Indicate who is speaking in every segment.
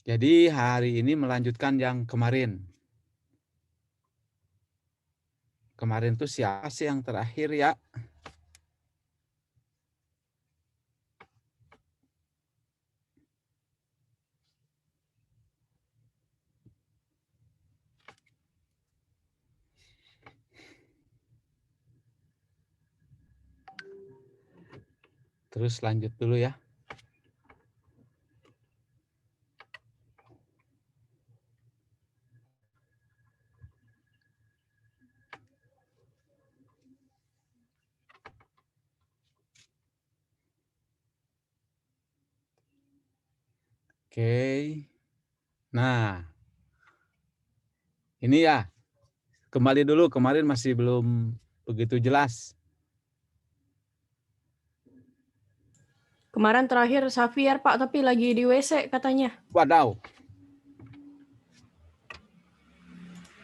Speaker 1: Jadi hari ini melanjutkan yang kemarin. Kemarin tuh siapa sih yang terakhir ya? Terus lanjut dulu ya. Oke. Nah, ini ya. Kembali dulu, kemarin masih belum begitu jelas.
Speaker 2: Kemarin terakhir Xavier Pak, tapi lagi di WC katanya.
Speaker 1: Wadaw.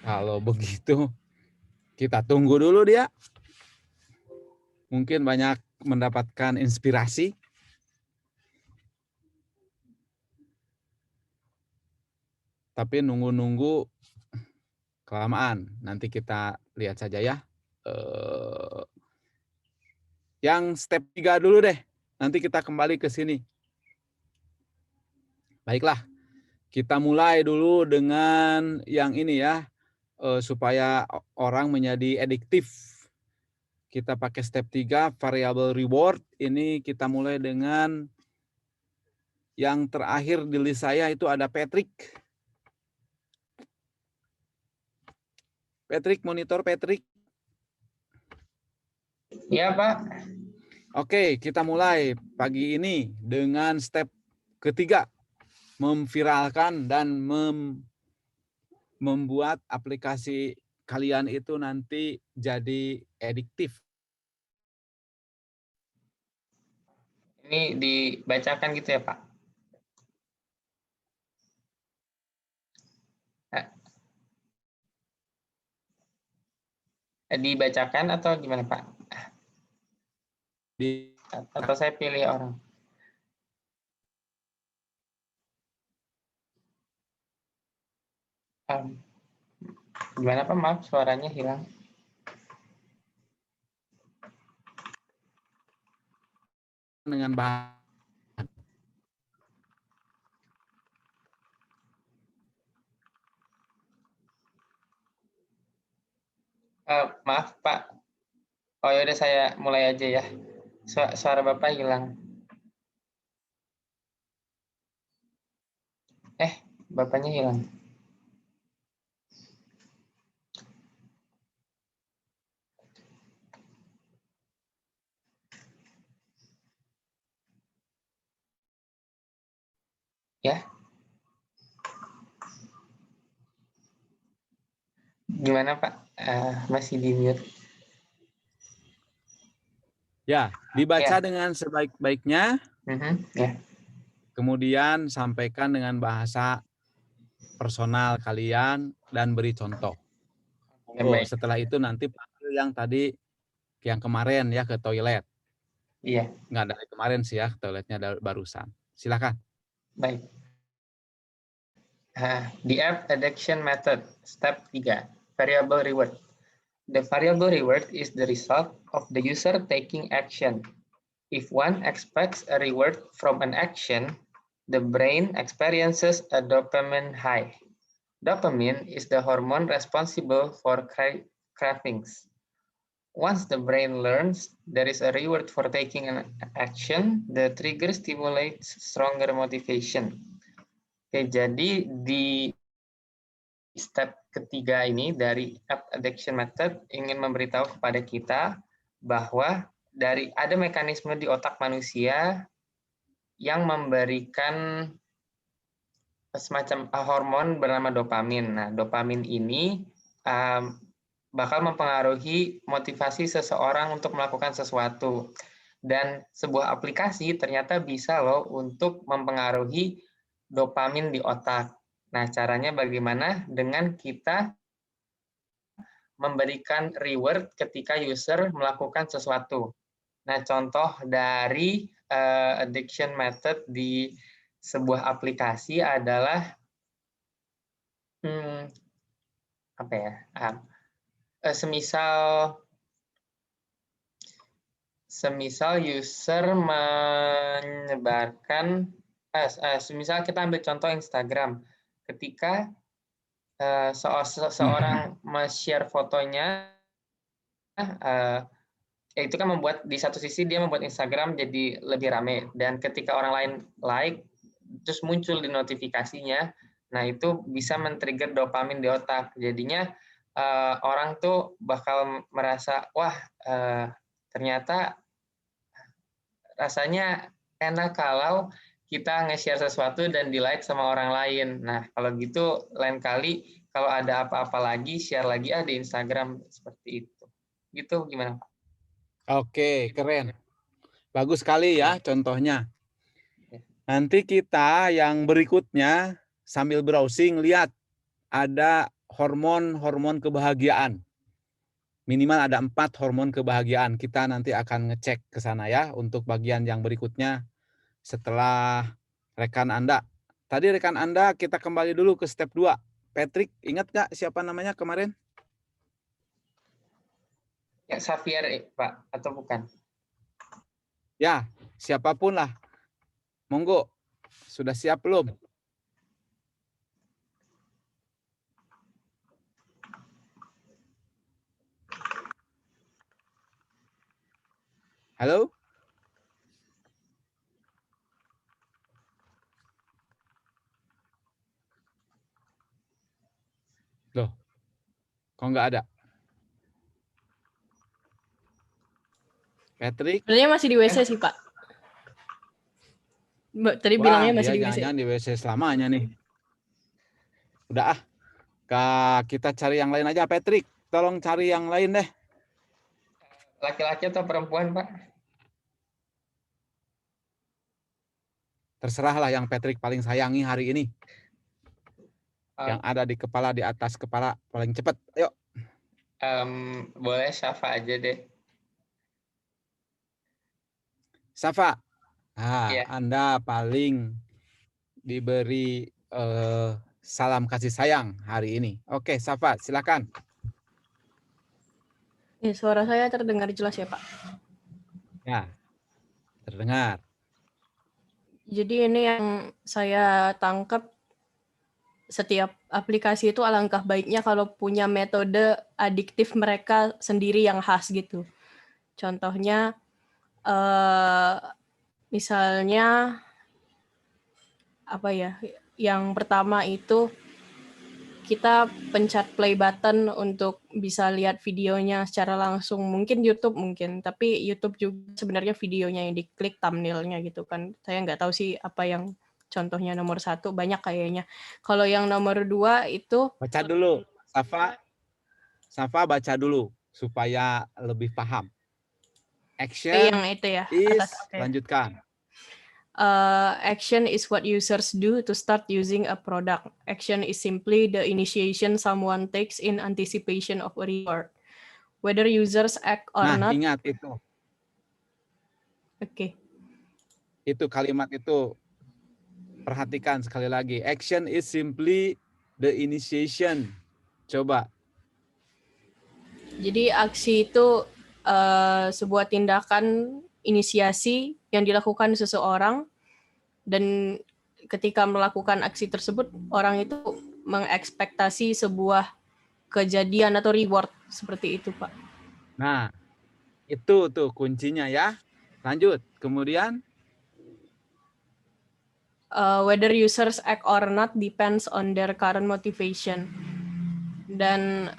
Speaker 1: Kalau begitu, kita tunggu dulu dia. Mungkin banyak mendapatkan inspirasi. Tapi nunggu-nunggu kelamaan. Nanti kita lihat saja ya. Yang step 3 dulu deh. Nanti kita kembali ke sini. Baiklah, kita mulai dulu dengan yang ini ya. Supaya orang menjadi adiktif. Kita pakai step 3, variable reward. Ini kita mulai dengan yang terakhir di list saya itu ada Patrick. Patrick, monitor Patrick.
Speaker 3: Iya, Pak.
Speaker 1: Oke, kita mulai pagi ini dengan step ketiga. Memviralkan dan membuat aplikasi kalian itu nanti jadi adiktif.
Speaker 3: Ini dibacakan gitu ya, Pak? Dibacakan atau gimana, Pak? Atau saya pilih orang? Gimana, Pak? Maaf, suaranya hilang.
Speaker 1: Dengan bahan.
Speaker 3: Maaf, Pak. Oh ya udah, saya mulai aja ya. Suara Bapak hilang. Bapaknya hilang. Ya. Gimana, Pak? Masih di mute.
Speaker 1: Ya, dibaca dengan sebaik-baiknya.
Speaker 3: Ya.
Speaker 1: Kemudian sampaikan dengan bahasa personal kalian dan beri contoh. Setelah itu nanti panggil yang tadi, yang kemarin ya ke toilet.
Speaker 3: Iya.
Speaker 1: Nggak dari kemarin sih ya, toiletnya barusan. Silakan.
Speaker 3: Baik. The app addiction method, step 3, variable reward. The variable reward is the result of the user taking action. If one expects a reward from an action, the brain experiences a dopamine high. Dopamine is the hormone responsible for cravings. Once the brain learns there is a reward for taking an action, the trigger stimulates stronger motivation. Oke, jadi di step ketiga ini dari app addiction method ingin memberitahu kepada kita bahwa ada mekanisme di otak manusia yang memberikan semacam hormon bernama dopamin. Nah, dopamin ini bakal mempengaruhi motivasi seseorang untuk melakukan sesuatu. Dan sebuah aplikasi ternyata bisa loh untuk mempengaruhi dopamin di otak. Nah, caranya bagaimana? Dengan kita memberikan reward ketika user melakukan sesuatu. Nah, contoh dari addiction method di sebuah aplikasi adalah apa ya? Semisal user menyebarkan, semisal kita ambil contoh Instagram, ketika seorang share fotonya, itu kan membuat di satu sisi dia membuat Instagram jadi lebih rame, dan ketika orang lain like terus muncul di notifikasinya, nah itu bisa men-trigger dopamin di otak, jadinya orang tuh bakal merasa wah ternyata rasanya enak kalau kita nge-share sesuatu dan di-like sama orang lain. Nah kalau gitu lain kali kalau ada apa-apa lagi share lagi di Instagram seperti itu. Gitu gimana Pak?
Speaker 1: Oke, keren. Bagus sekali ya contohnya. Nanti kita yang berikutnya sambil browsing lihat ada hormon-hormon kebahagiaan. Minimal ada 4 hormon kebahagiaan. Kita nanti akan ngecek ke sana ya untuk bagian yang berikutnya setelah rekan Anda. Tadi rekan Anda kita kembali dulu ke step 2. Patrick, ingat nggak siapa namanya kemarin?
Speaker 3: Ya, Xavier, Pak, atau bukan?
Speaker 1: Ya, siapapun lah. Monggo, sudah siap belum? Halo? Loh, kok nggak ada? Patrick?
Speaker 2: Sebenarnya masih di WC sih, Pak. Tadi bilangnya masih di WC.
Speaker 1: Jangan-jangan di WC selamanya nih. Udah kita cari yang lain aja. Patrick, tolong cari yang lain deh.
Speaker 3: Laki-laki atau perempuan, Pak?
Speaker 1: Terserahlah yang Patrick paling sayangi hari ini. Yang ada di kepala, di atas kepala, paling cepat. Ayo.
Speaker 3: Boleh Syafa aja deh.
Speaker 1: Safa.
Speaker 3: Ya.
Speaker 1: Anda paling diberi salam kasih sayang hari ini. Oke, Safa, silakan.
Speaker 2: Suara saya terdengar jelas ya, Pak?
Speaker 1: Ya, terdengar.
Speaker 2: Jadi ini yang saya tangkap, setiap aplikasi itu alangkah baiknya kalau punya metode adiktif mereka sendiri yang khas gitu. Contohnya, misalnya apa ya? Yang pertama itu kita pencet play button untuk bisa lihat videonya secara langsung. Mungkin YouTube tapi YouTube juga sebenarnya videonya yang diklik thumbnailnya gitu kan. Saya nggak tahu sih apa yang contohnya nomor 1, banyak kayaknya. Kalau yang nomor 2 itu
Speaker 1: baca dulu, Safa baca dulu supaya lebih paham. Action
Speaker 2: yang itu ya,
Speaker 1: is,
Speaker 2: atas, okay.
Speaker 1: Lanjutkan.
Speaker 2: Action is what users do to start using a product. Action is simply the initiation someone takes in anticipation of a reward. Whether users act or not.
Speaker 1: Ingat itu.
Speaker 2: Oke.
Speaker 1: Itu kalimat itu perhatikan sekali lagi. Action is simply the initiation. Coba.
Speaker 2: Jadi aksi itu sebuah tindakan inisiasi yang dilakukan seseorang, dan ketika melakukan aksi tersebut orang itu mengekspektasi sebuah kejadian atau reward seperti itu, Pak.
Speaker 1: Nah, itu tuh kuncinya ya. Lanjut. Kemudian
Speaker 2: whether users act or not depends on their current motivation. Dan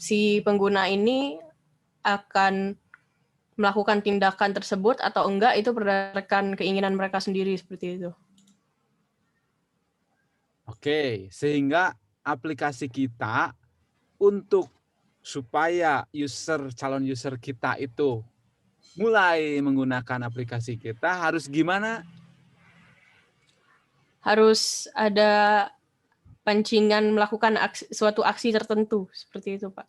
Speaker 2: si pengguna ini akan melakukan tindakan tersebut atau enggak itu berdasarkan keinginan mereka sendiri, seperti itu.
Speaker 1: Oke, sehingga aplikasi kita untuk supaya calon user kita itu mulai menggunakan aplikasi kita harus gimana?
Speaker 2: Harus ada pancingan melakukan suatu aksi tertentu, seperti itu, Pak.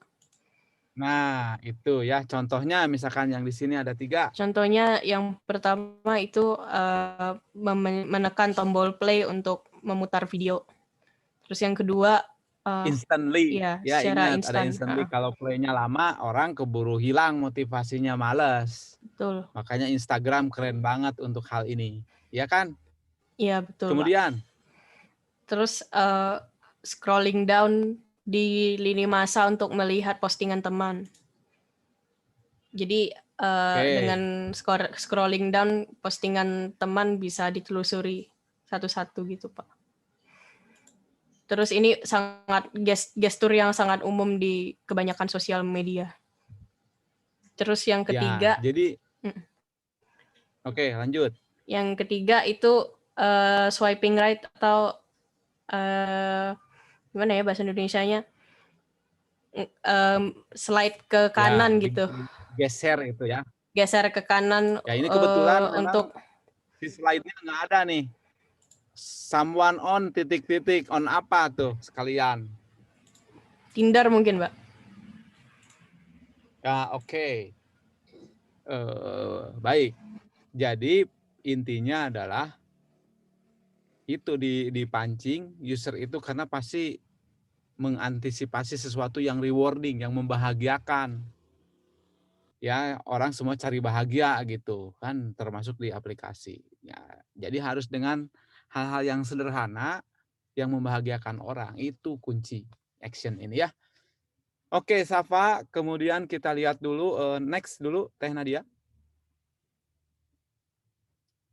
Speaker 1: Nah, itu ya contohnya misalkan yang di sini ada 3.
Speaker 2: Contohnya yang pertama itu menekan tombol play untuk memutar video. Terus yang kedua
Speaker 1: Instantly.
Speaker 2: ya
Speaker 1: Ya,
Speaker 2: secara
Speaker 1: ingat ada
Speaker 2: instan.
Speaker 1: instantly. Kalau play-nya lama, orang keburu hilang motivasinya, males.
Speaker 2: Betul.
Speaker 1: Makanya Instagram keren banget untuk hal ini. Ya kan?
Speaker 2: Iya betul, Pak.
Speaker 1: Kemudian
Speaker 2: Terus scrolling down di lini masa untuk melihat postingan teman. Jadi dengan scrolling down postingan teman bisa ditelusuri satu-satu gitu, Pak. Terus ini sangat gestur yang sangat umum di kebanyakan sosial media. Terus yang ketiga,
Speaker 1: ya, jadi oke, lanjut.
Speaker 2: Yang ketiga itu swiping right atau gimana ya bahasa Indonesianya? Slide ke kanan gitu.
Speaker 1: Geser itu ya.
Speaker 2: Geser ke kanan
Speaker 1: Ya ini kebetulan memang
Speaker 2: untuk
Speaker 1: di slide-nya nggak ada nih. Someone on titik-titik on apa tuh sekalian?
Speaker 2: Tinder mungkin, Mbak.
Speaker 1: Ya, oke. Baik. Jadi intinya adalah itu dipancing user itu karena pasti mengantisipasi sesuatu yang rewarding, yang membahagiakan. Ya, orang semua cari bahagia gitu kan, termasuk di aplikasi. Ya, jadi harus dengan hal-hal yang sederhana yang membahagiakan orang, itu kunci action ini ya. Oke, Safa, kemudian kita lihat dulu next dulu Teh Nadia.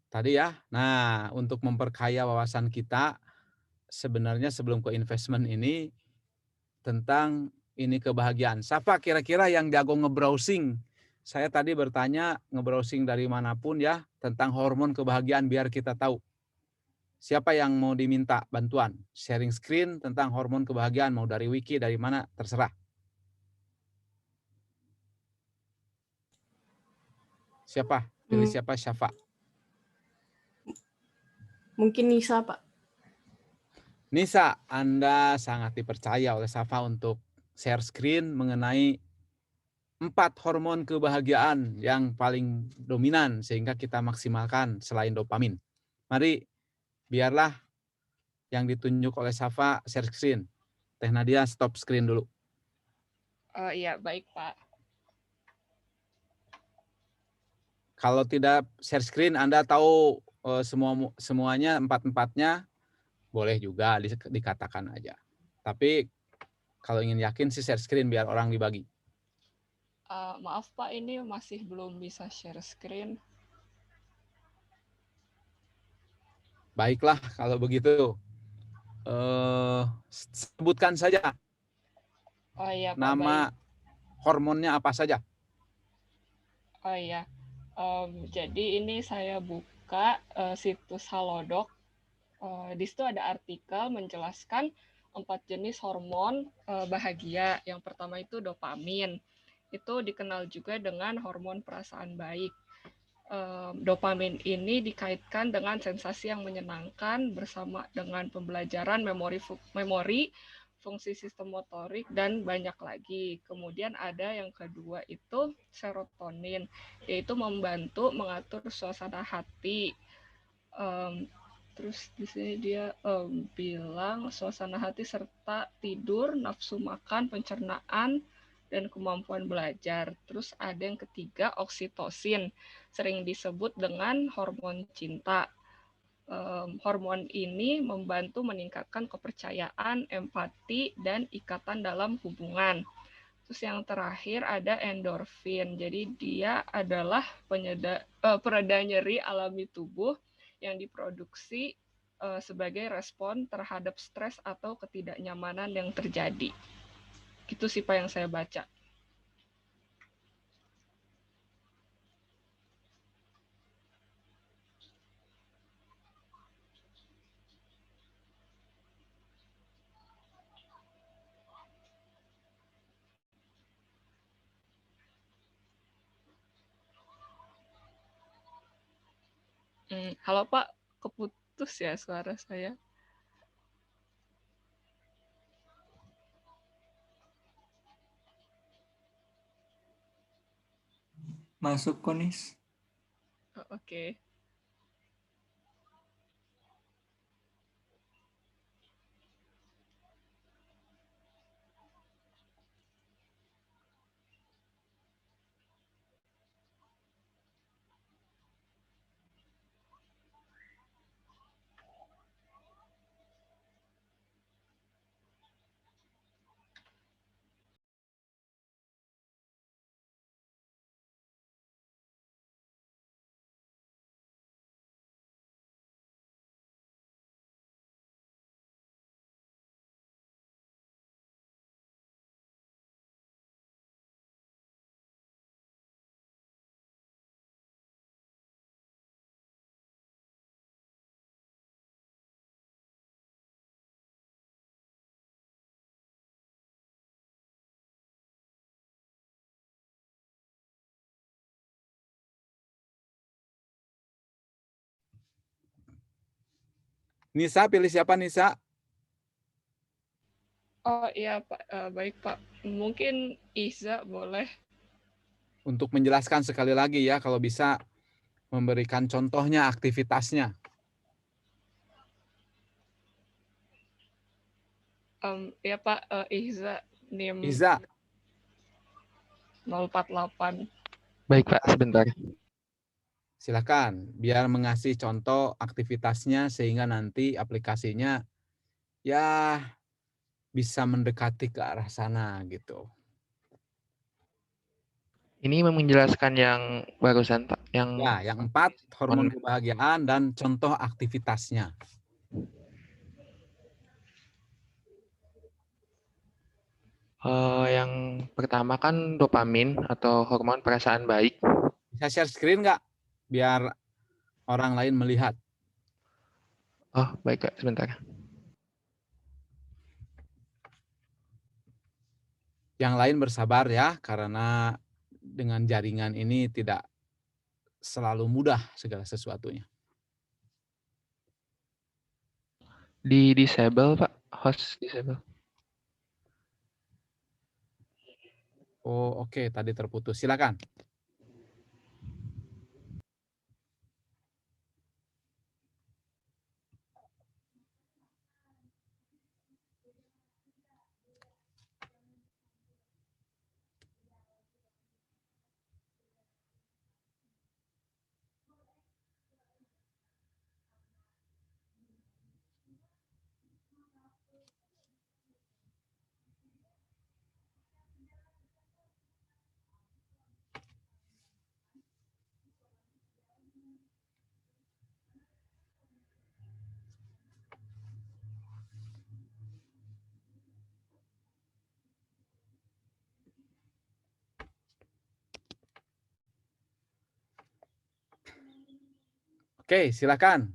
Speaker 1: Tadi ya. Nah, untuk memperkaya wawasan kita sebenarnya sebelum ke investment ini tentang ini kebahagiaan. Safa kira-kira yang jago nge-browsing. Saya tadi bertanya nge-browsing dari manapun ya tentang hormon kebahagiaan biar kita tahu. Siapa yang mau diminta bantuan? Sharing screen tentang hormon kebahagiaan mau dari wiki dari mana terserah. Siapa? Pilih siapa? Syafa.
Speaker 2: Mungkin Nisa, Pak.
Speaker 1: Nisa, Anda sangat dipercaya oleh Safa untuk share screen mengenai 4 hormon kebahagiaan yang paling dominan sehingga kita maksimalkan selain dopamin. Mari, biarlah yang ditunjuk oleh Safa share screen. Teh Nadia stop screen dulu.
Speaker 4: Oh iya, baik Pak.
Speaker 1: Kalau tidak share screen, Anda tahu semuanya 4-4-nya, boleh juga dikatakan aja. Tapi kalau ingin yakin sih share screen biar orang dibagi.
Speaker 4: Maaf Pak, ini masih belum bisa share screen.
Speaker 1: Baiklah kalau begitu. Sebutkan saja
Speaker 4: Oh iya Pak,
Speaker 1: nama
Speaker 4: baik.
Speaker 1: hormonnya apa saja.
Speaker 4: Oh iya, jadi ini saya buka situs Halodoc. Di situ ada artikel menjelaskan 4 jenis hormon bahagia. Yang pertama itu dopamin. Itu dikenal juga dengan hormon perasaan baik. Dopamin ini dikaitkan dengan sensasi yang menyenangkan bersama dengan pembelajaran memori, fungsi sistem motorik, dan banyak lagi. Kemudian ada yang kedua itu serotonin, yaitu membantu mengatur suasana hati. Terus di sini dia bilang suasana hati serta tidur, nafsu makan, pencernaan, dan kemampuan belajar. Terus ada yang ketiga, oksitosin, sering disebut dengan hormon cinta. Hormon ini membantu meningkatkan kepercayaan, empati, dan ikatan dalam hubungan. Terus yang terakhir ada endorfin. Jadi dia adalah pereda nyeri alami tubuh yang diproduksi sebagai respon terhadap stres atau ketidaknyamanan yang terjadi. Itu sih Pak yang saya baca. Halo Pak, keputus ya suara saya.
Speaker 5: Masuk Konis.
Speaker 4: Oke.
Speaker 1: Nisa, pilih siapa Nisa?
Speaker 4: Oh iya Pak, baik Pak. Mungkin Iza boleh.
Speaker 1: Untuk menjelaskan sekali lagi ya, kalau bisa memberikan contohnya aktivitasnya.
Speaker 4: Ya Pak, Iza NIM
Speaker 1: Iza,
Speaker 4: 048.
Speaker 6: Baik Pak, sebentar.
Speaker 1: silakan biar mengasih contoh aktivitasnya sehingga nanti aplikasinya ya bisa mendekati ke arah sana gitu.
Speaker 6: Ini menjelaskan yang barusan Pak, yang
Speaker 1: Ya, yang 4 hormon kebahagiaan dan contoh aktivitasnya.
Speaker 6: yang pertama kan dopamin atau hormon perasaan baik.
Speaker 1: Bisa share screen nggak? Biar orang lain melihat.
Speaker 6: Oh, baik Kak, sebentar.
Speaker 1: Yang lain bersabar ya, karena dengan jaringan ini tidak selalu mudah segala sesuatunya.
Speaker 6: Di disable Pak, host disable.
Speaker 1: Oh, oke, tadi terputus. Silakan. Oke, silakan.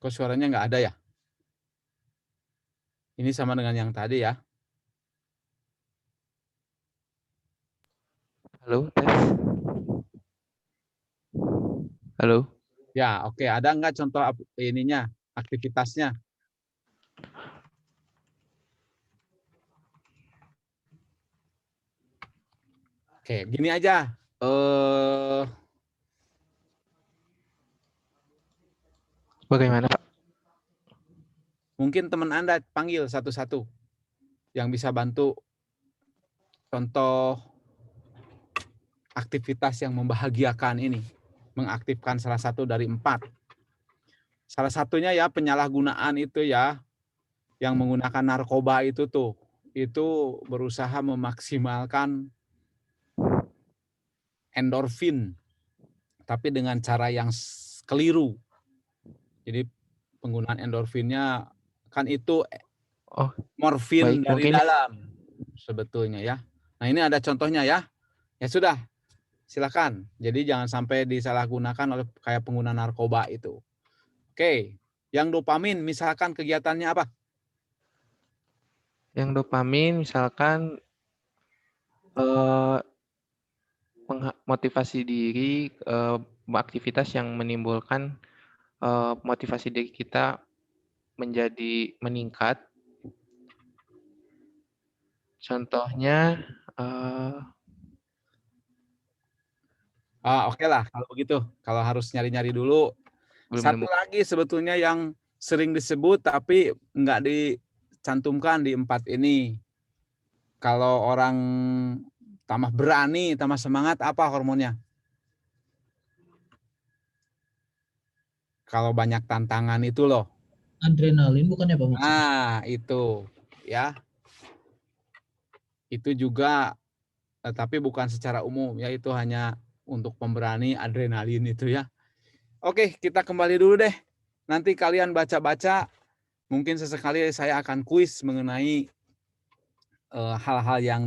Speaker 1: Kok suaranya nggak ada ya? Ini sama dengan yang tadi ya.
Speaker 6: Halo, tes. Halo.
Speaker 1: Ya, oke. Ada nggak contoh ininya, aktivitasnya? Oke, gini aja.
Speaker 6: Bagaimana Pak?
Speaker 1: Mungkin teman Anda panggil satu-satu yang bisa bantu contoh aktivitas yang membahagiakan ini. Mengaktifkan salah satu dari 4. Salah satunya ya penyalahgunaan itu ya, yang menggunakan narkoba itu tuh. Itu berusaha memaksimalkan endorfin, tapi dengan cara yang keliru. Jadi penggunaan endorfinnya kan itu
Speaker 6: Oh,
Speaker 1: morfin
Speaker 6: baik,
Speaker 1: dari
Speaker 6: mungkin
Speaker 1: dalam sebetulnya ya. Nah ini ada contohnya ya. Ya sudah, silakan. Jadi jangan sampai disalahgunakan oleh kayak pengguna narkoba itu. Oke, yang dopamin misalkan kegiatannya apa?
Speaker 6: yang dopamin misalkan motivasi diri, aktivitas yang menimbulkan motivasi diri kita menjadi meningkat. Contohnya,
Speaker 1: Oke lah kalau begitu. Kalau harus nyari-nyari dulu.
Speaker 6: belum
Speaker 1: Satu
Speaker 6: nemu.
Speaker 1: lagi sebetulnya yang sering disebut tapi nggak dicantumkan di 4 ini. Kalau orang tambah berani, tambah semangat, apa hormonnya? Kalau banyak tantangan itu loh.
Speaker 5: Adrenalin bukannya Pak maksudnya?
Speaker 1: Nah, itu ya. Itu juga tapi bukan secara umum ya, itu hanya untuk pemberani adrenalin itu ya. Oke, kita kembali dulu deh. Nanti kalian baca-baca, mungkin sesekali saya akan kuis mengenai hal-hal yang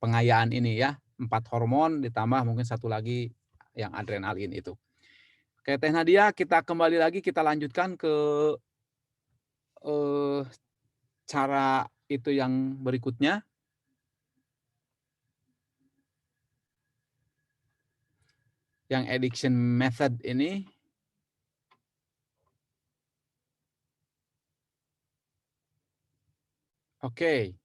Speaker 1: pengayaan ini ya. 4 hormon ditambah mungkin satu lagi yang adrenalin itu. Oke, Teh Nadia, kita kembali lagi, kita lanjutkan ke cara itu yang berikutnya. Yang addiction method ini. Oke.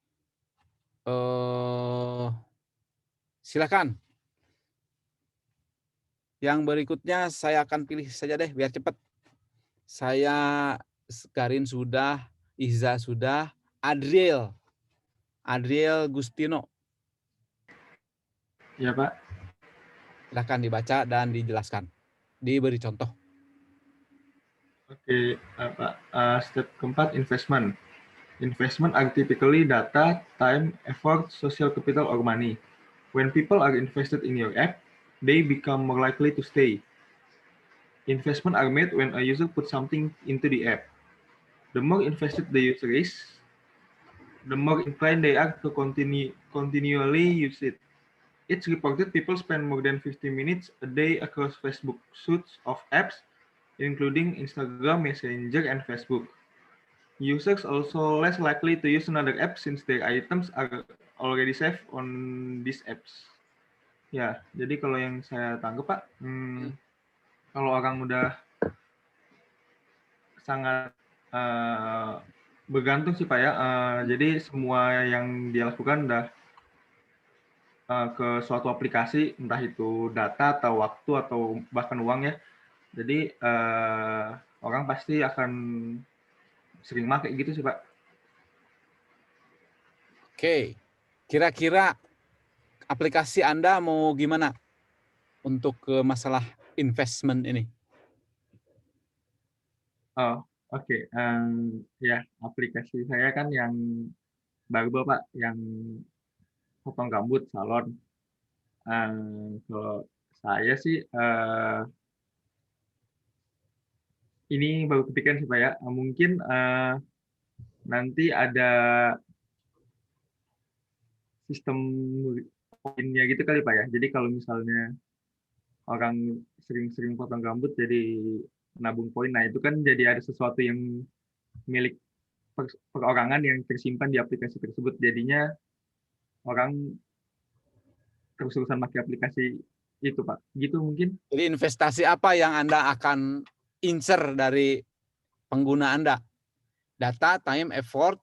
Speaker 1: Silakan. Yang berikutnya saya akan pilih saja deh biar cepat. Saya, Karin sudah, Iza sudah, Adriel Gustino.
Speaker 7: Ya Pak.
Speaker 1: Silakan dibaca dan dijelaskan. Diberi contoh.
Speaker 7: Oke, Pak. Step keempat, investment. Investment are typically data, time, effort, social capital, or money. When people are invested in your app, they become more likely to stay. Investment are made when a user puts something into the app. The more invested the user is, the more inclined they are to continually use it. It's reported people spend more than 50 minutes a day across Facebook suites of apps, including Instagram, Messenger, and Facebook. Users also less likely to use another app since their items are already saved on these apps. Ya, jadi kalau yang saya tangkap Pak, kalau orang udah sangat bergantung sih Pak ya. Jadi semua yang dia lakukan udah ke suatu aplikasi, entah itu data atau waktu atau bahkan uang ya. Jadi orang pasti akan sering pakai gitu sih Pak.
Speaker 1: Oke. Kira-kira aplikasi Anda mau gimana untuk ke masalah investment ini?
Speaker 7: Oh, oke. Ya, aplikasi saya kan yang baru Pak, yang potong rambut salon. Kalau saya sih ini baru kepikiran sih Pak ya. Mungkin nanti ada sistem poinnya gitu kali Pak ya. Jadi kalau misalnya orang sering-sering potong rambut jadi nabung poin, nah itu kan jadi ada sesuatu yang milik perorangan yang tersimpan di aplikasi tersebut. Jadinya orang terus-terusan pakai aplikasi itu Pak. Gitu mungkin.
Speaker 1: Jadi investasi apa yang Anda akan insert dari pengguna Anda? Data, time, effort,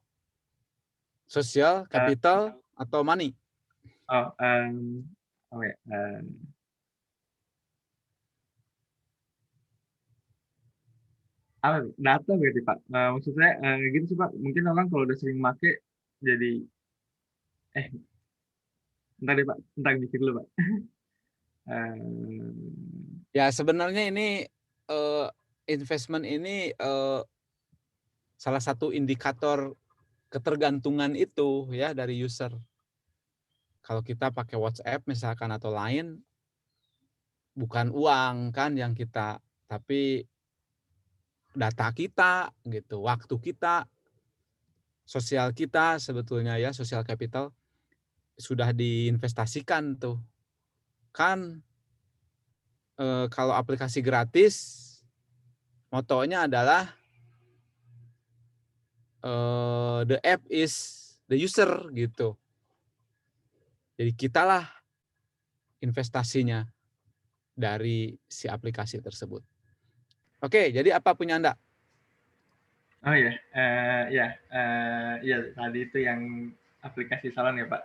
Speaker 1: social, capital, atau money?
Speaker 7: Data berarti Pak. Maksud saya gitu sih Pak. Mungkin orang kalau udah sering make jadi entar deh Pak, entar mikir dulu Pak.
Speaker 1: Ya sebenarnya ini investment ini salah satu indikator ketergantungan itu ya dari user. Kalau kita pakai WhatsApp misalkan atau lain, bukan uang kan yang kita, tapi data kita gitu, waktu kita, sosial kita sebetulnya ya, social capital sudah diinvestasikan tuh. Kan kalau aplikasi gratis motonya adalah the app is the user gitu. Jadi kitalah investasinya dari si aplikasi tersebut. Oke, jadi apa punya Anda?
Speaker 7: Oh ya, ya tadi itu yang aplikasi salon ya Pak.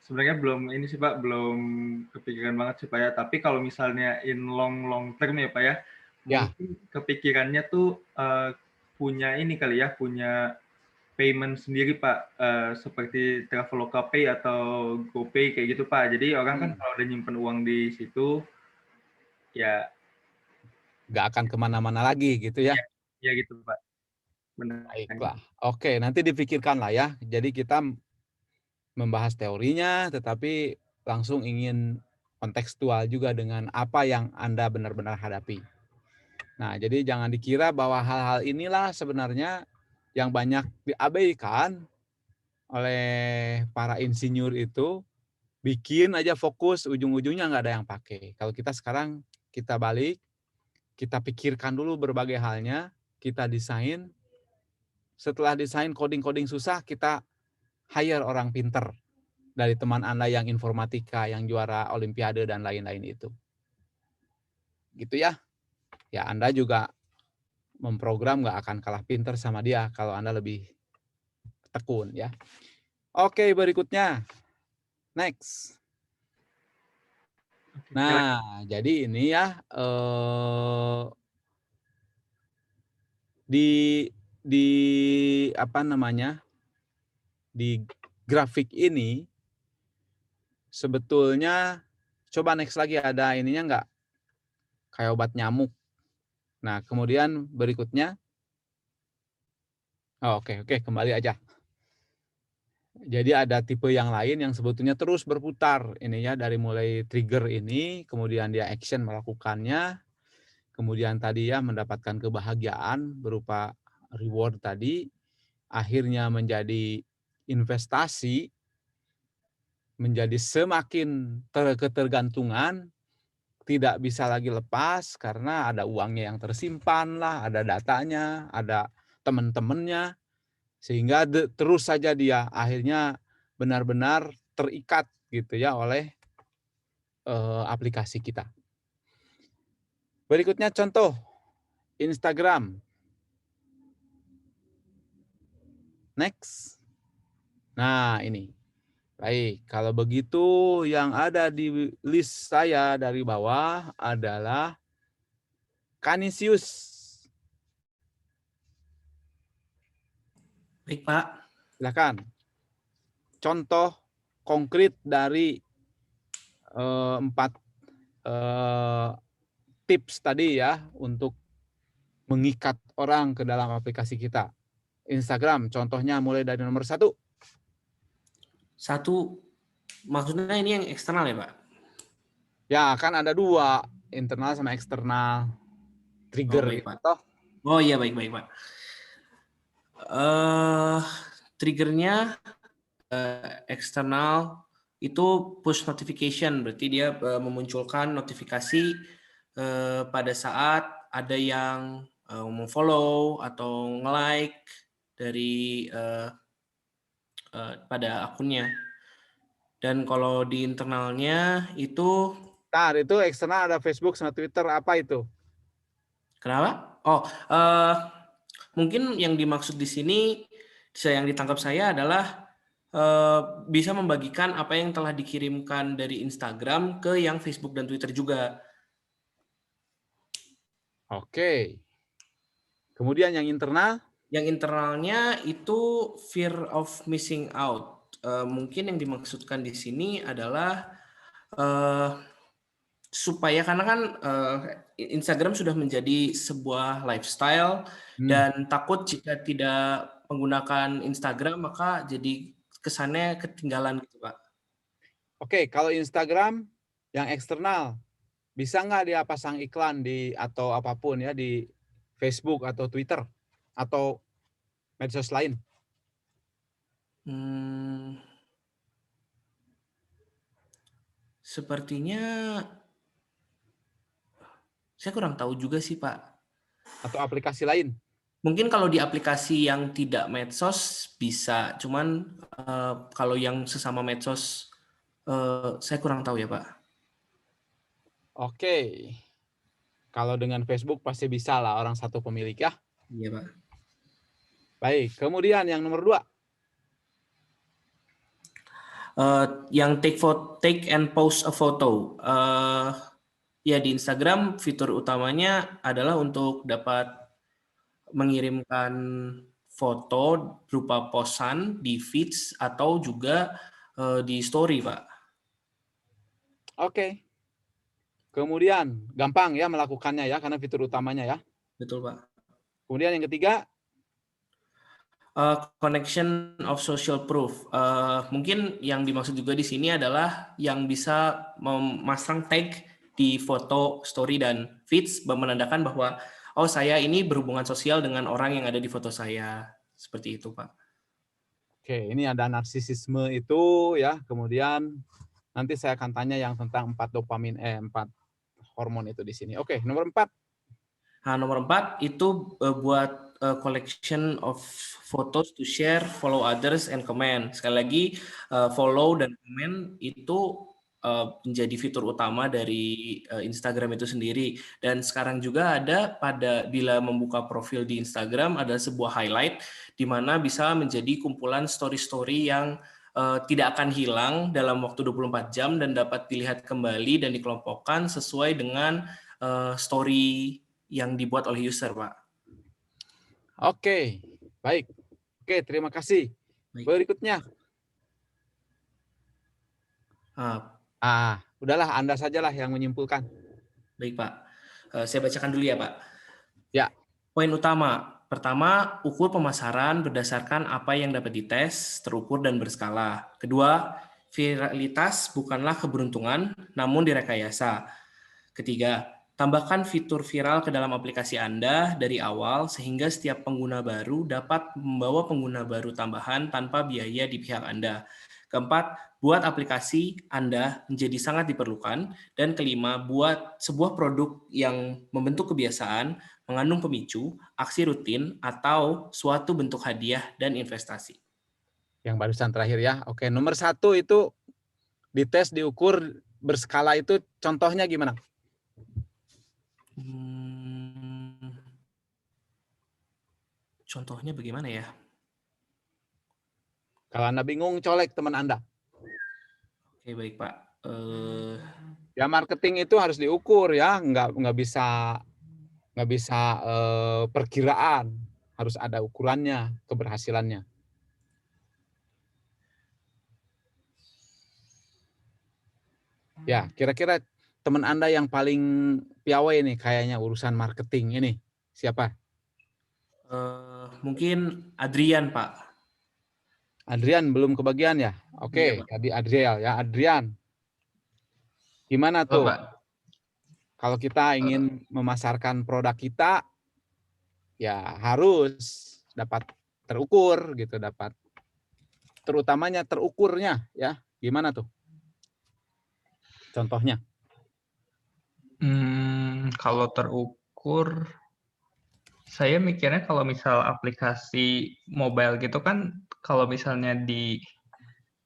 Speaker 7: Sebenarnya belum ini sih Pak, belum kepikiran banget sih Pak ya. Tapi kalau misalnya in long term ya Pak ya,
Speaker 1: Ya,
Speaker 7: mungkin kepikirannya tuh punya ini kali ya, punya payment sendiri Pak, seperti Traveloka Pay atau GoPay kayak gitu Pak. Jadi orang kan kalau udah nyimpen uang di situ, ya
Speaker 1: nggak akan kemana-mana lagi gitu ya.
Speaker 7: ya gitu Pak. Benar.
Speaker 1: Baiklah. Oke, nanti dipikirkan lah ya. Jadi kita membahas teorinya, tetapi langsung ingin kontekstual juga dengan apa yang Anda benar-benar hadapi. Nah, jadi jangan dikira bahwa hal-hal inilah sebenarnya yang banyak diabaikan oleh para insinyur itu, bikin aja fokus, ujung-ujungnya nggak ada yang pakai. Kalau kita sekarang, kita balik, kita pikirkan dulu berbagai halnya, kita desain, setelah desain coding-coding susah, kita hire orang pinter dari teman Anda yang informatika, yang juara olimpiade dan lain-lain itu. Gitu ya. Ya Anda juga memprogram nggak akan kalah pinter sama dia kalau Anda lebih tekun ya. Oke, berikutnya. Next. Nah, jadi ini ya di apa namanya? Di grafik ini sebetulnya coba next lagi ada ininya nggak? Kayak obat nyamuk. Nah, kemudian berikutnya. Oh, oke, kembali aja. Jadi ada tipe yang lain yang sebetulnya terus berputar ini ya, dari mulai trigger ini, kemudian dia action melakukannya, kemudian tadi ya mendapatkan kebahagiaan berupa reward tadi, akhirnya menjadi investasi, menjadi semakin ketergantungan, tidak bisa lagi lepas karena ada uangnya yang tersimpan lah, ada datanya, ada teman-temannya, sehingga terus saja dia akhirnya benar-benar terikat gitu ya oleh aplikasi kita. Berikutnya contoh Instagram. Next. Nah, ini. Baik, kalau begitu yang ada di list saya dari bawah adalah Canisius.
Speaker 8: Baik, Pak.
Speaker 1: Silakan. Contoh konkret dari 4 tips tadi ya untuk mengikat orang ke dalam aplikasi kita. Instagram, contohnya mulai dari nomor 1.
Speaker 8: 1, maksudnya ini yang eksternal ya Pak?
Speaker 1: Ya, kan ada 2, internal sama eksternal. Trigger
Speaker 8: baik,
Speaker 1: gitu
Speaker 8: Pak.
Speaker 1: toh.
Speaker 8: Oh iya, baik Pak. Triggernya eksternal itu push notification, berarti dia memunculkan notifikasi pada saat ada yang memfollow atau nge-like dari pada akunnya. Dan kalau di internalnya itu,
Speaker 1: Itu eksternal ada Facebook sama Twitter, apa itu?
Speaker 8: kenapa? Oh, mungkin yang dimaksud di sini, yang ditangkap saya adalah bisa membagikan apa yang telah dikirimkan dari Instagram ke yang Facebook dan Twitter juga.
Speaker 1: Oke. Kemudian yang internal?
Speaker 8: Yang internalnya itu fear of missing out. Mungkin yang dimaksudkan di sini adalah supaya, karena kan Instagram sudah menjadi sebuah lifestyle dan takut jika tidak menggunakan Instagram maka jadi kesannya ketinggalan gitu Pak.
Speaker 1: Oke, kalau Instagram yang eksternal bisa nggak dia pasang iklan di atau apapun ya di Facebook atau Twitter atau medsos lain?
Speaker 8: Sepertinya saya kurang tahu juga sih Pak.
Speaker 1: Atau aplikasi lain?
Speaker 8: Mungkin kalau di aplikasi yang tidak medsos bisa, cuman kalau yang sesama medsos saya kurang tahu ya Pak.
Speaker 1: Oke. Kalau dengan Facebook pasti bisa lah orang satu pemilik ya.
Speaker 8: Iya, Pak.
Speaker 1: Baik, kemudian yang nomor 2.
Speaker 8: Yang take and post a photo. Ya di Instagram fitur utamanya adalah untuk dapat mengirimkan foto berupa posan di feeds atau juga di story, Pak.
Speaker 1: Oke. Kemudian gampang ya melakukannya ya karena fitur utamanya ya.
Speaker 8: Betul, Pak.
Speaker 1: Kemudian yang ketiga,
Speaker 8: connection of social proof. Mungkin yang dimaksud juga di sini adalah yang bisa memasang tag di foto, story, dan feeds menandakan bahwa oh saya ini berhubungan sosial dengan orang yang ada di foto saya. Seperti itu, Pak.
Speaker 1: oke, ini ada narsisisme itu ya. Kemudian nanti saya akan tanya yang tentang 4 hormon itu di sini. Oke, nomor 4.
Speaker 8: Nah, nomor 4 itu buat collection of photos to share, follow others, and comment. Sekali lagi, follow dan comment itu menjadi fitur utama dari Instagram itu sendiri. Dan sekarang juga ada bila membuka profil di Instagram ada sebuah highlight di mana bisa menjadi kumpulan story-story yang tidak akan hilang dalam waktu 24 jam dan dapat dilihat kembali dan dikelompokkan sesuai dengan story yang dibuat oleh user, Pak.
Speaker 1: Oke, baik. Oke, terima kasih.
Speaker 8: Baik.
Speaker 1: Berikutnya.
Speaker 8: Ah,
Speaker 1: Udahlah Anda sajalah yang menyimpulkan.
Speaker 8: Baik, Pak. Saya bacakan dulu ya, Pak.
Speaker 1: Ya.
Speaker 8: Poin utama. Pertama, ukur pemasaran berdasarkan apa yang dapat dites, terukur, dan berskala. Kedua, viralitas bukanlah keberuntungan, namun direkayasa. Ketiga, tambahkan fitur viral ke dalam aplikasi Anda dari awal sehingga setiap pengguna baru dapat membawa pengguna baru tambahan tanpa biaya di pihak Anda. Keempat, buat aplikasi Anda menjadi sangat diperlukan. Dan kelima, buat sebuah produk yang membentuk kebiasaan, mengandung pemicu, aksi rutin, atau suatu bentuk hadiah dan investasi.
Speaker 1: Yang barusan terakhir ya. Oke, nomor 1 itu dites, diukur, berskala itu contohnya gimana?
Speaker 8: Contohnya bagaimana ya?
Speaker 1: Kalau Anda bingung, colek teman Anda.
Speaker 8: Oke, baik, Pak.
Speaker 1: Ya marketing itu harus diukur ya, nggak bisa perkiraan, harus ada ukurannya, keberhasilannya. Ya, kira-kira teman Anda yang paling piawai nih kayaknya urusan marketing ini siapa?
Speaker 8: Mungkin Adrian, Pak.
Speaker 1: Adrian belum kebagian ya? Oke,
Speaker 8: Iya, Pak.
Speaker 1: tadi Adriel ya, Adrian. Gimana tuh?
Speaker 3: Pak.
Speaker 1: Kalau kita ingin memasarkan produk kita, ya harus dapat terukur gitu, dapat terutamanya terukurnya ya. Gimana tuh? Contohnya?
Speaker 3: Kalau terukur, saya mikirnya kalau misal aplikasi mobile gitu kan, kalau misalnya di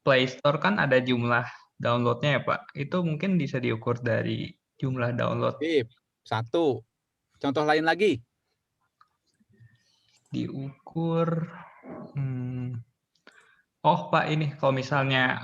Speaker 3: Play Store kan ada jumlah downloadnya ya Pak. Itu mungkin bisa diukur dari jumlah download.
Speaker 1: Sip. 1. Contoh lain lagi?
Speaker 3: Diukur. Oh Pak, ini kalau misalnya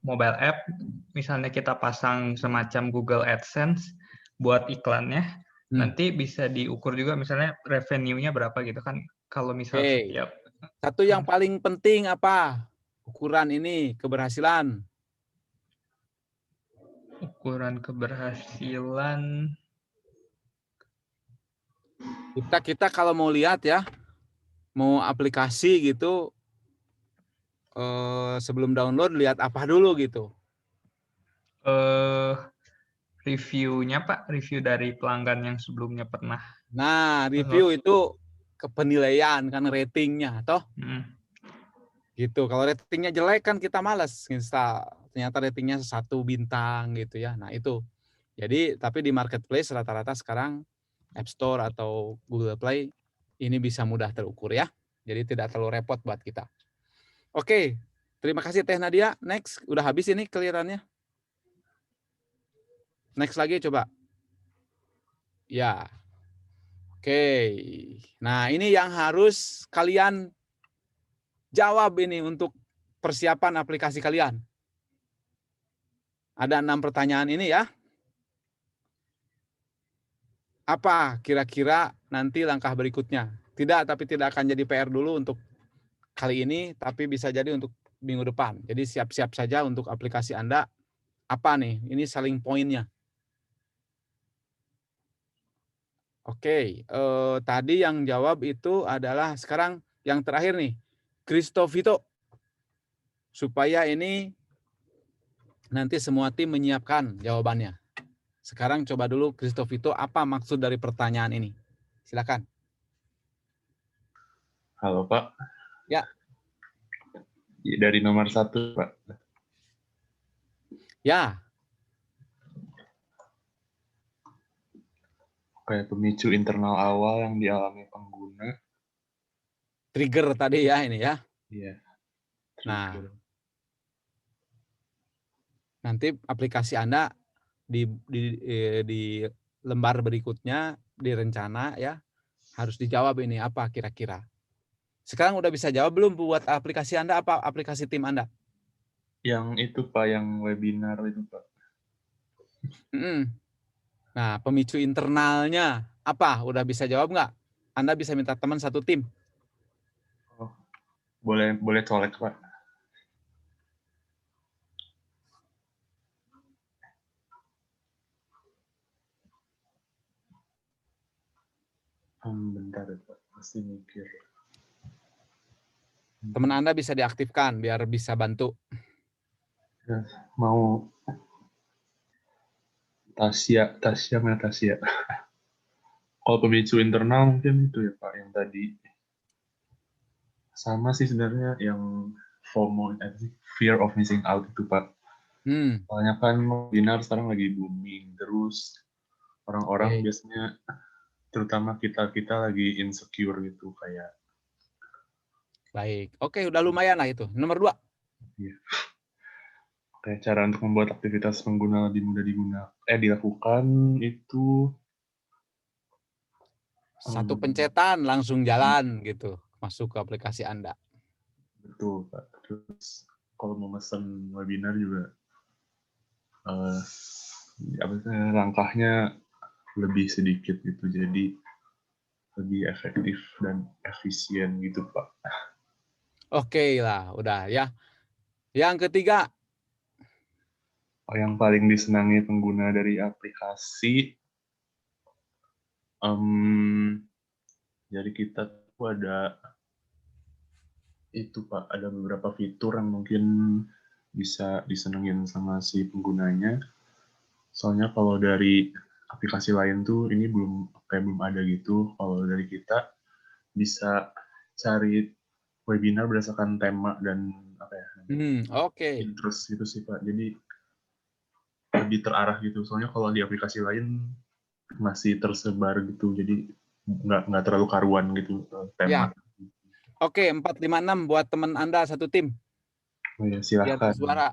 Speaker 3: mobile app, misalnya kita pasang semacam Google AdSense buat iklannya, nanti bisa diukur juga misalnya revenue-nya berapa gitu kan. Kalau misal setiap.
Speaker 1: Satu yang paling penting apa? Ukuran ini keberhasilan.
Speaker 3: Ukuran keberhasilan.
Speaker 1: Kita kalau mau lihat ya, mau aplikasi gitu, sebelum download lihat apa dulu gitu?
Speaker 3: Reviewnya Pak, review dari pelanggan yang sebelumnya pernah.
Speaker 1: Nah, review itu kepenilaian kan ratingnya, toh? Gitu. Kalau ratingnya jelek kan kita malas install. Ternyata ratingnya 1 bintang gitu ya. Nah itu. Jadi tapi di marketplace rata-rata sekarang App Store atau Google Play ini bisa mudah terukur ya. Jadi tidak terlalu repot buat kita. Oke, terima kasih Teh Nadia. Next, udah habis ini kelihatannya. Next lagi coba. Ya. Oke. Nah, ini yang harus kalian jawab ini untuk persiapan aplikasi kalian. Ada 6 pertanyaan ini ya. Apa kira-kira nanti langkah berikutnya? Tapi tidak akan jadi PR dulu untuk kali ini, tapi bisa jadi untuk minggu depan. Jadi siap-siap saja untuk aplikasi Anda. Apa nih? Ini selling point-nya. Oke, tadi yang jawab itu adalah sekarang yang terakhir nih, Christovito. Supaya ini nanti semua tim menyiapkan jawabannya. Sekarang coba dulu Christovito, apa maksud dari pertanyaan ini? Silakan.
Speaker 9: Halo Pak.
Speaker 1: Ya.
Speaker 9: Dari nomor 1 Pak.
Speaker 1: Ya.
Speaker 9: Kayak pemicu internal awal yang dialami pengguna.
Speaker 1: Trigger tadi ya ini ya.
Speaker 9: Iya.
Speaker 1: Nah,
Speaker 9: Trigger.
Speaker 1: nanti aplikasi Anda di lembar berikutnya, di rencana ya, harus dijawab ini apa kira-kira. Sekarang udah bisa jawab belum buat aplikasi Anda, apa aplikasi tim Anda?
Speaker 9: Yang itu Pak, yang webinar itu Pak.
Speaker 1: Nah, pemicu internalnya apa? Udah bisa jawab nggak? Anda bisa minta teman satu tim.
Speaker 9: Oh, boleh colek Pak. Bentar ya Pak, masih mikir.
Speaker 1: Teman Anda bisa diaktifkan biar bisa bantu.
Speaker 9: Ya, mau Tasya. Kalau pemicu internal mungkin itu ya Pak, yang tadi. Sama sih sebenarnya yang FOMO, fear of missing out itu Pak. Soalnya kan webinar sekarang lagi booming, terus orang-orang biasanya, terutama kita lagi insecure gitu kayak.
Speaker 1: Baik, oke, udah lumayan lah itu. Nomor 2.
Speaker 9: Iya. Kayak cara untuk membuat aktivitas pengguna lebih mudah dilakukan itu.
Speaker 1: Satu pencetan langsung jalan gitu, masuk ke aplikasi Anda.
Speaker 9: Betul Pak. Terus kalau mau mesen webinar juga langkahnya lebih sedikit gitu, jadi lebih efektif dan efisien gitu Pak.
Speaker 1: Oke lah, udah ya. Yang ketiga.
Speaker 9: Yang paling disenangi pengguna dari aplikasi, jadi kita tuh ada itu Pak, ada beberapa fitur yang mungkin bisa disenengin sama si penggunanya. Soalnya kalau dari aplikasi lain tuh ini belum ada gitu. Kalau dari kita bisa cari webinar berdasarkan tema dan apa ya? Interest gitu sih Pak. Jadi lebih terarah gitu. Soalnya kalau di aplikasi lain masih tersebar gitu. Jadi nggak terlalu karuan gitu tema.
Speaker 1: Ya. Oke, 456 buat teman Anda satu tim.
Speaker 9: Oh ya, silahkan.
Speaker 1: Biar bersuara.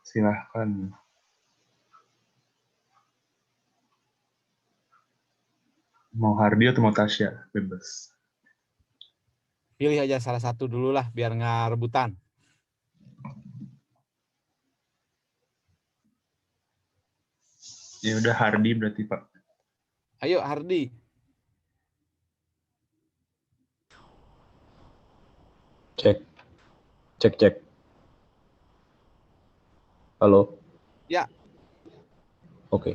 Speaker 9: Silahkan. Mau Hardi atau mau Tasya? Bebas.
Speaker 1: Pilih aja salah satu dulu lah, biar nggak rebutan.
Speaker 9: Ya udah Hardi berarti Pak.
Speaker 1: Ayo Hardi.
Speaker 10: Cek. Halo?
Speaker 1: Ya.
Speaker 10: Oke.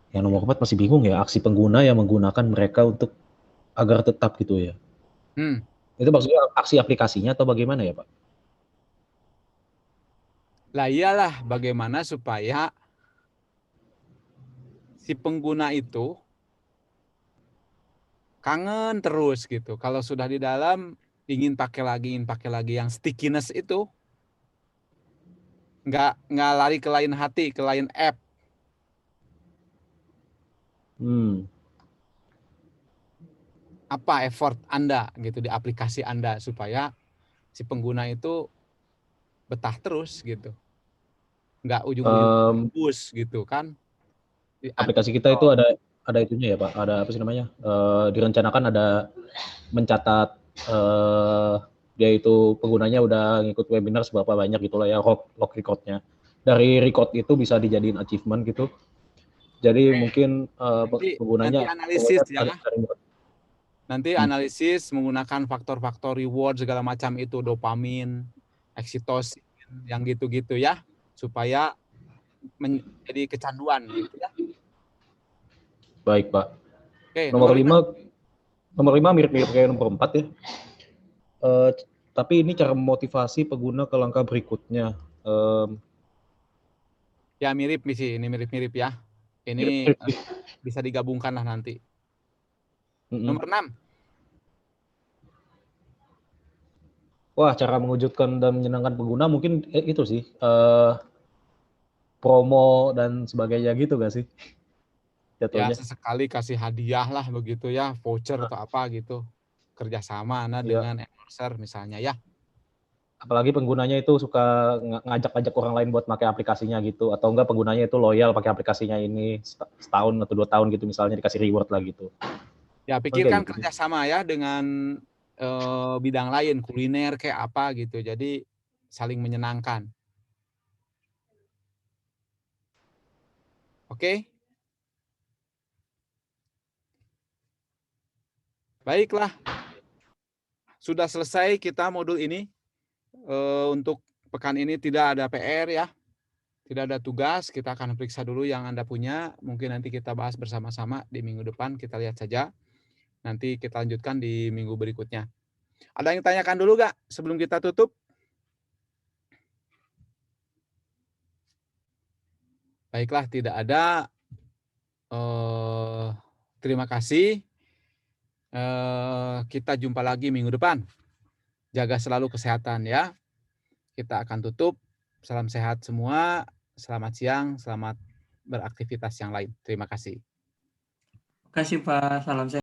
Speaker 10: Yang nomor 4 masih bingung ya, aksi pengguna yang menggunakan mereka untuk agar tetap gitu ya. Itu maksudnya aksi aplikasinya atau bagaimana ya Pak?
Speaker 1: Lah iyalah, bagaimana supaya si pengguna itu kangen terus gitu. Kalau sudah di dalam ingin pakai lagi yang stickiness itu nggak lari ke lain hati, ke lain app. Apa effort Anda gitu di aplikasi Anda supaya si pengguna itu betah terus gitu. nggak ujung-ujung bus gitu kan.
Speaker 10: Aplikasi kita itu ada itunya ya Pak, ada apa sih namanya, direncanakan ada mencatat dia itu penggunanya udah ngikut webinar seberapa banyak gitulah ya, log recordnya. Dari record itu bisa dijadiin achievement gitu. Jadi mungkin penggunanya
Speaker 1: nanti analisis ya. Nanti analisis menggunakan faktor-faktor reward segala macam itu, dopamin, oksitosin, yang gitu-gitu ya, supaya menjadi kecanduan gitu ya.
Speaker 10: Baik Pak.
Speaker 1: Oke,
Speaker 10: nomor 5 mirip-mirip kayak nomor 4 ya. Tapi ini cara memotivasi pengguna ke langkah berikutnya.
Speaker 1: Ya mirip sih, ini mirip-mirip ya. Ini bisa digabungkan lah nanti. Nomor 6.
Speaker 10: Wah, cara mengejutkan dan menyenangkan pengguna mungkin itu sih, promo dan sebagainya gitu gak sih?
Speaker 1: Ya sesekali kasih hadiah lah begitu ya, voucher atau apa gitu, kerjasama dengan endorser misalnya ya.
Speaker 10: Apalagi penggunanya itu suka ngajak-ngajak orang lain buat pakai aplikasinya gitu, atau enggak penggunanya itu loyal pakai aplikasinya ini setahun atau 2 tahun gitu misalnya, dikasih reward lah gitu.
Speaker 1: Ya pikirkan gitu, kerjasama ya dengan bidang lain, kuliner kayak apa gitu, jadi saling menyenangkan. Oke? Baiklah, sudah selesai kita modul ini. Untuk pekan ini tidak ada PR ya, tidak ada tugas, kita akan periksa dulu yang Anda punya, mungkin nanti kita bahas bersama-sama di minggu depan, kita lihat saja. Nanti kita lanjutkan di minggu berikutnya. Ada yang tanyakan dulu nggak sebelum kita tutup? Baiklah, tidak ada. Terima kasih. Kita jumpa lagi minggu depan. Jaga selalu kesehatan ya. Kita akan tutup. Salam sehat semua. Selamat siang. Selamat beraktivitas yang lain. Terima kasih.
Speaker 11: Terima kasih Pak. Salam sehat.